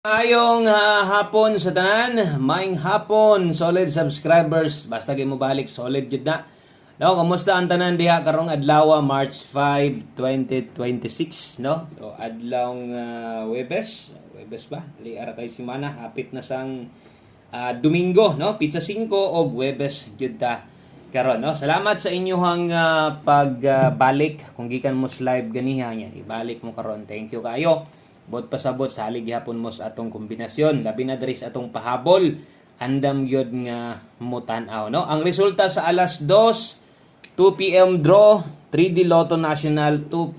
Ayong hapon sa tanan, maing hapon, solid subscribers, basta kayo mo balik, solid jud na. No, kumusta ang tanan diha karong adlaw, March 5, 2026, no? So adlawng Webes ba? Dili ara kay semana, hapit na sang Domingo, no? Pizza 5 og Webes jud ta karon, no? Salamat sa inyong pagbalik kung gikan mo live ganiha yan. Ibalik mo karon. Thank you kayo. Bot pasabot salig gihapon mo sa atong kombinasyon, labi na diri sa atong pahabol, andam gyud nga mutan-aw, no? Ang resulta sa alas 2 PM draw, 3D Lotto National 064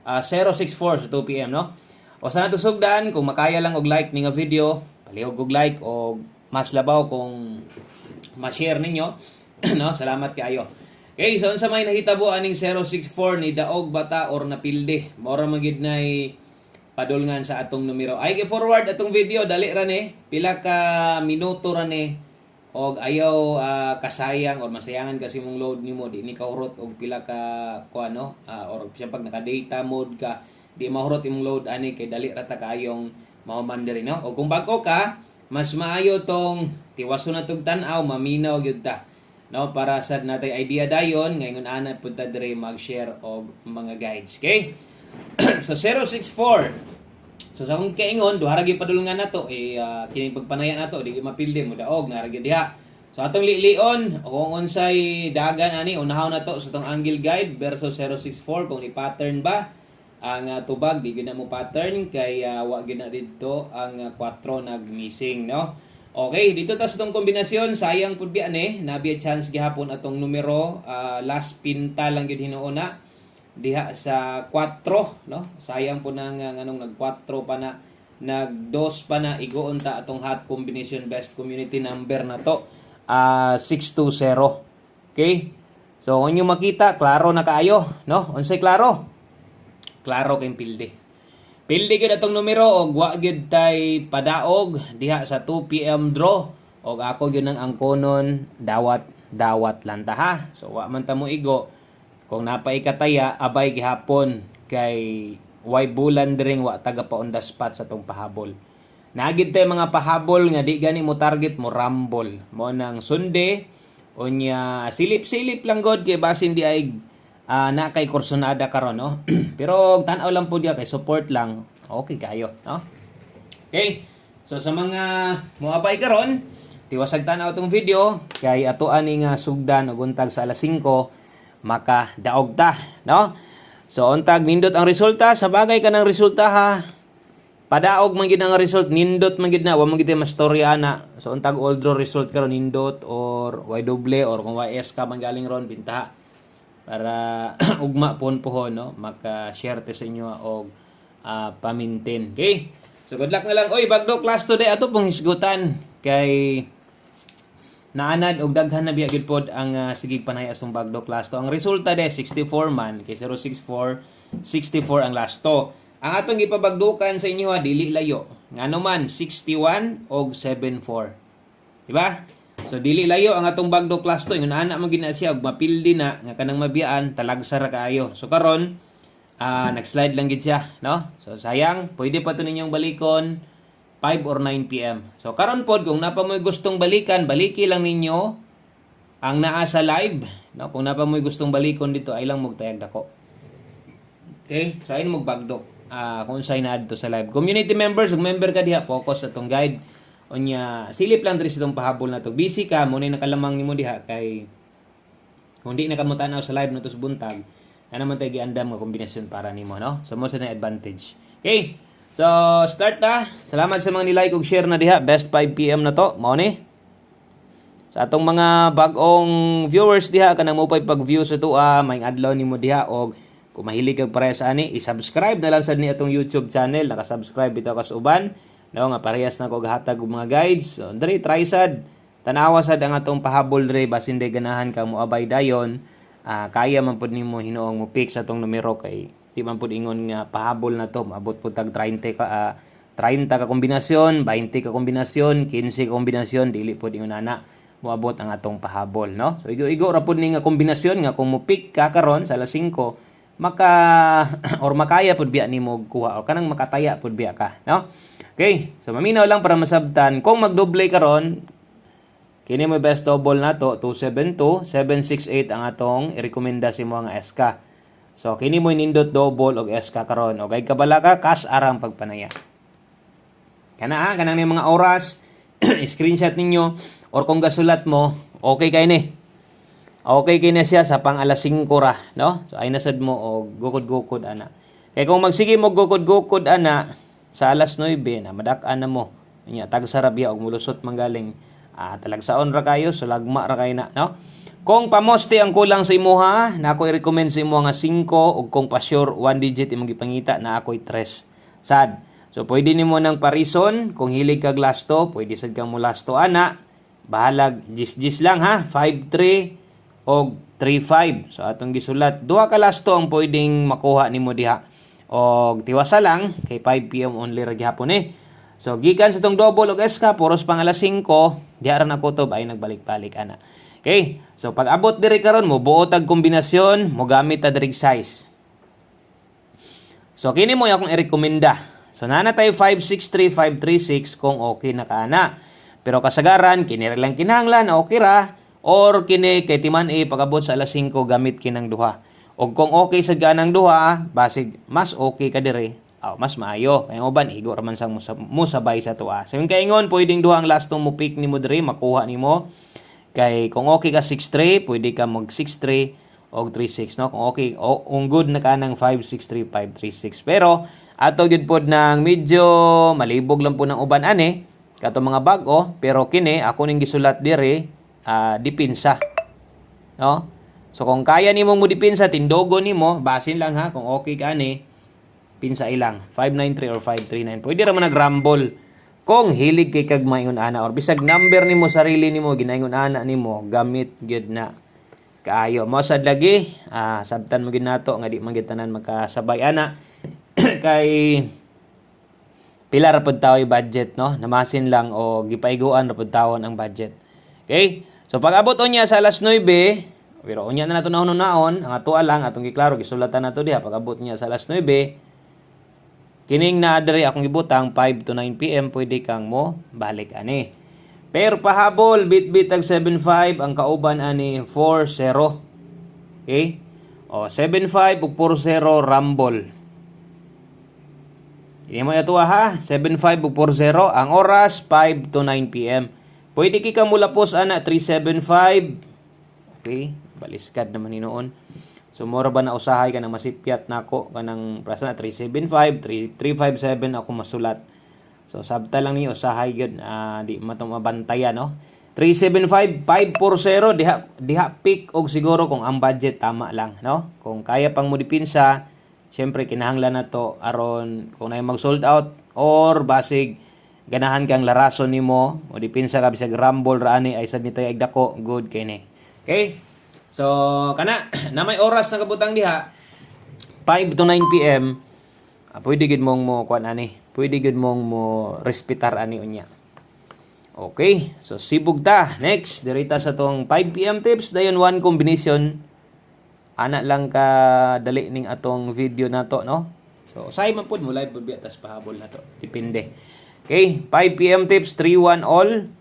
sa 2 PM, no? O sa nato sugdan, kung makaya lang og like ni nga video, palihog og like o mas labaw kung ma-share ninyo, no? Salamat kayo. Okay, so unsa may nahitabo aning 064 ni daog bata or napilde? Mora magid nay padulngan sa atong numero. Ay forward atong video dali ra ni, pila ka minuto ra ni og ayaw kasayang or masayangan kasi mong load nimo, di ni kahurot og pila ka kuano or siya pag naka data mode ka, di mahurot imong load ani kay dali ra ta kaayong mahuman diri, no? O kung bago ka, mas maayo tong tiwason na tug tan-aw, maminaw gyud ta, no? Para sad natay idea dayon ngayon ana punta diri mag-share og mga guides, okay? So 064. So sa akong kaingon, duha ra gyud padulungan nato kini pagpanaya nato di mapilde mo daog na ra gyud diha. So atong lilion o kung unsay dagan ani unahon nato sa tong angle guide versus 064 kung ni pattern ba ang tubag, di gyud na mo pattern kay wa gyud na didto ang 4 nag-missing, no? Okay, dito ta sa tong kombinasyon, sayang pud bi ani, nabiya chance gihapon atong numero, last pinta lang gyud hinuuna diha sa 4, no? Sayang po nang nganong nag 4 pa na, nag 2 pa na, igoon ta atong hot combination best community number na to, 620. Okay? So kung inyo makita, klaro na kaayo, no? Unsay klaro? Klaro kay pilde. Pilde gyud atong numero og wa gyud tay padaog diha sa 2 PM draw og ako gyud nang angkonon dawat lang ta, ha. So wa man ta mo igo. Kung napaikataya, abay gihapon kay way bulan diring wa taga pa on the spot sa tong pahabol. Nagid tay mga pahabol nga di gani mo target mo rumble. Mo nang sunde unya silip-silip lang god kay basin di ay na kay kursonada karon, no? Pero tan-aw lang po diya kay support lang. Okay kayo, no? Okay. So sa mga moabay karon, tiwasag tan-aw tong video kay ato ani nga sugdan og untag sa alas 5 maka daog ta, no? So untag nindot ang resulta, sa bagay ka ng resulta, ha. Padaog man gid ang result, nindot man gid na, wa man gid mastorya na. So untag all draw result karon nindot or y double or kung YS ka man galing ron bintaha. Para ugma pohon, no? Maka-share te sa inyo og pamintin. Okay? So good luck na lang. Oy, bagdo class today ato pong hisgutan kay naanad og daghan na biya gid pod ang sigig panay asong bagdo class to. Ang resulta de 64 man kay 064 64 ang last to. Ang atong gipabagdukan sa inyo dili layo. Ngano man 61 og 74. Diba? So dili layo ang atong bagdo class to. Ingon ana man gid na siya og mapildi na nga kanang mabiyaan talagsa ra kaayo. So karon nag-slide lang gid siya, no? So sayang, pwede pa to ninyong balikon 5 or 9 PM. So karon pod kung napa mo'y gustong balikan, baliki lang ninyo ang naa sa live, no? Kung napa mo'y gustong balikon dito ay lang magtayag dako. Okay? So ayun magbagdok. Kung say na adto sa live. Community members, ug member ka diha, focus sa tong guide. Unya silip lang diri sa tong pahabol na to. Busy ka mo na nakalamang nimo diha kay kung di na ka mo tanaw sa live na to sa buntag, ana man tay giandam nga kombinasyon para nimo, no? So mo sa na advantage. Okay? So, start ta. Salamat sa mga nilike ug share na diha. Best 5 PM na to. Mao ni. Sa atong mga bag-ong viewers diha kanang mo pag-view sa tuwa, maayong adlaw nimo diha og kung mahilig kag pareha sa ani, i-subscribe na lang sad ni atong YouTube channel. Naka-subscribe bitaw ka sa uban. No, nga parehas na ko gahatag og mga guides. So, diri try sad. Tanawa sad ang atong pahabol diri basin day ganahan ka mo abay dayon. Kaya man pud nimo hinuong mo pick sa atong numero kay di man pud ingon nga pahabol na to maabot pud tag 30 ka kombinasyon, 20 ka kombinasyon, 15 ka kombinasyon, dili pud ingon ana moabot ang atong pahabol, no? So igo ra pud ni nga kombinasyon nga kung mo pick ka karon sa alas 5 maka or makaya pud biya nimo kuha or kanang makataya pud biya ka, no? Okay, so maminaw lang para masabtan kung magdoble karon kini mo best double nato 272 768 ang atong irekomenda sa imo nga SK. So kini mo nindot double og SK karon og kay kabala ka kas arang pagpanaya. Kana kanang ni mga oras screenshot ninyo or kung gasulat mo okay kay ni. Okay kay na siya sa pang alas 5 ra, no? So ay nasad mo og gukod-gukod ana. Kay kung magsige mo gukod-gukod ana sa alas 9 na madak-an na mo. Nya tag sarabya og mulusot manggaling talagsaon ra kayo, sulagma ra kay na, no? Kung pamoste ang kulang sa imuha, na ako i-recommend sa imo nga 5 ug kung pa sure 1 digit imong gipangita na ako'y 3. Sad. So pwede nimo nang parison kung hilig kag lasto, pwede sad kang mo lasto ana. Bahalag gis lang ha, 53 og 35. So atong gisulat, duha ka lasto ang pwedeng makuha nimo diha. Og tiwasa lang kay 5 PM only ra gihapon eh. So gikan sa tong double og SK puros pang alas 5, diha ra na kutob ay nagbalik-balik ana. Okay? So pag abot diri karon mo buot ag kombinasyon, mo gamit ta diri size. So kini mo akong irekomenda. So nana tayo 563 536 kung okay na kana. Pero kasagaran kini ra lang kinahanglan okay ra. Or kini kay timan pag-abot sa alas 5 gamit kinang duha. O kung okay sa ganang duha, basig mas okay ka dire. Mas maayo. Kaya uban igo ra man sang mo sabay sa tuwa. So yung kaingon pwedeng duha ang last mo pick nimo dire makuha nimo. Kay kung okay ka 6-3, pwede ka mag 6-3 o 3-6, no? Kung okay, kung good na ka ng 5-6-3, 5-3-6. Pero ato gyud pod nang medyo malibog lang po ng uban ani kato mga bag-o, pero kini ako ning gisulat dire dipinsa, no? So kung kaya nimo mo dipinsa tindogo nimo basin lang ha kung okay ka ani pinsa ilang 593 or 539 pwede ra man nagrumble kung hilig kay kag maingon ana or bisag number nimo sarili nimo ginaingon ana nimo gamit gyud na kaayo mo sad lagi sabtan mo gyud nato nga di man gyud tanan makasabay ana kay pila ra pud tawo budget, no? Namasin lang o gipaiguan ra pud tawon ang budget. Okay? So pag abot unya sa alas 9, pero unya na nato naon ang ato lang atong giklaro gisulatan nato diha pag abot niya sa alas 9, kining na diri akong gibutang 5 to 9 PM pwede kang mo balik ani. Pero pahabol bit tag 75 ang kauban ani 40. Okay? O 75 ug 40 rumble. Hindi mo ito ha, 75 ug 40 ang oras 5 to 9 PM. Pwede kika mula pos ana 375. Okay, baliskad naman ni noon. So mura ba na usahay ka na masipyat nako kanang prasa na 375, 357 ako masulat. So sabta lang niyo usahay gyud di matumabantayan, no. 375 540 diha pick og siguro kung ang budget tama lang, no. Kung kaya pang mo dipinsa, syempre kinahanglan na to aron kung nay mag sold out or basig ganahan kang larason nimo o dipinsa ka bisag rumble ra ani ay sad nito agdako good kini. Okay? So kana na may oras na kabutang diha 5 to 9 PM pwede gid mong mo kuan ani. Pwede gid mong mo respetar ani unya. Okay? So sibog ta. Next, dirita sa tong 5 PM tips dayon one combination. Ana lang ka dali ning atong video nato, no? So usahay man pud mo live pud biya tas pahabol nato. Depende. Okay, 5 PM tips, 3-1 all.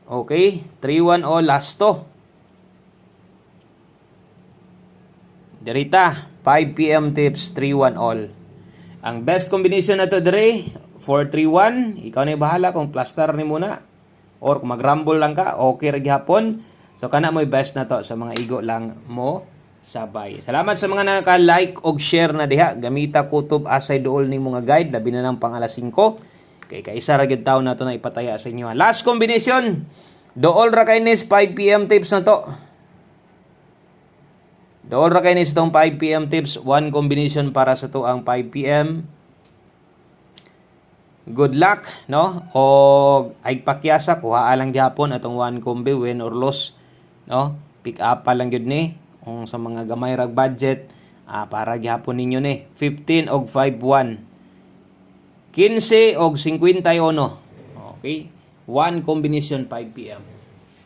Okay, 3-1 all, lasto. Dirita, 5 PM tips, 3-1 all. Ang best combination na to dire, 4-3-1. Ikaw na bahala kung plaster ni muna. Or kung mag-rumble lang ka, okay ra gihapon. So kana mo best na to sa mga igo lang mo sabay. Salamat sa mga naka-like og share na diha. Gamita kutob asay duol ni mga guide labi na ng pang alas 5. Kay kaisa ra gyud tawo nato na ipataya sa inyo. Last combination. Duol ra kay nis 5 PM tips na to. Duol ra kay nis tong 5 PM tips, one combination para sa to ang 5 PM. Good luck, no? Og ay pakyasa kuha lang gihapon atong one combi win or loss, no? Pick up pa lang gyud ni. Kung sa mga gamay rag budget para gihapon ninyo ni 15 og 5-1 15 og 51. Okay, one combination 5 PM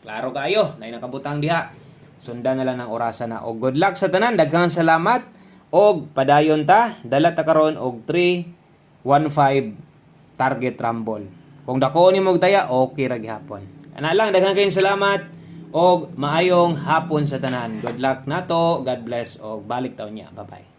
klaro kayo nay nakabutang diha sundan na lang ng orasan na. Og good luck sa tanan, daghang salamat. Og padayon ta, dala ta karon og 3-1-5 target rumble. Kung dako ni mo taya, okay ra gihapon. Ana lang, daghang kayong salamat og maayong hapon sa tanan. Good luck nato, God bless og balik taon niya. Bye-bye.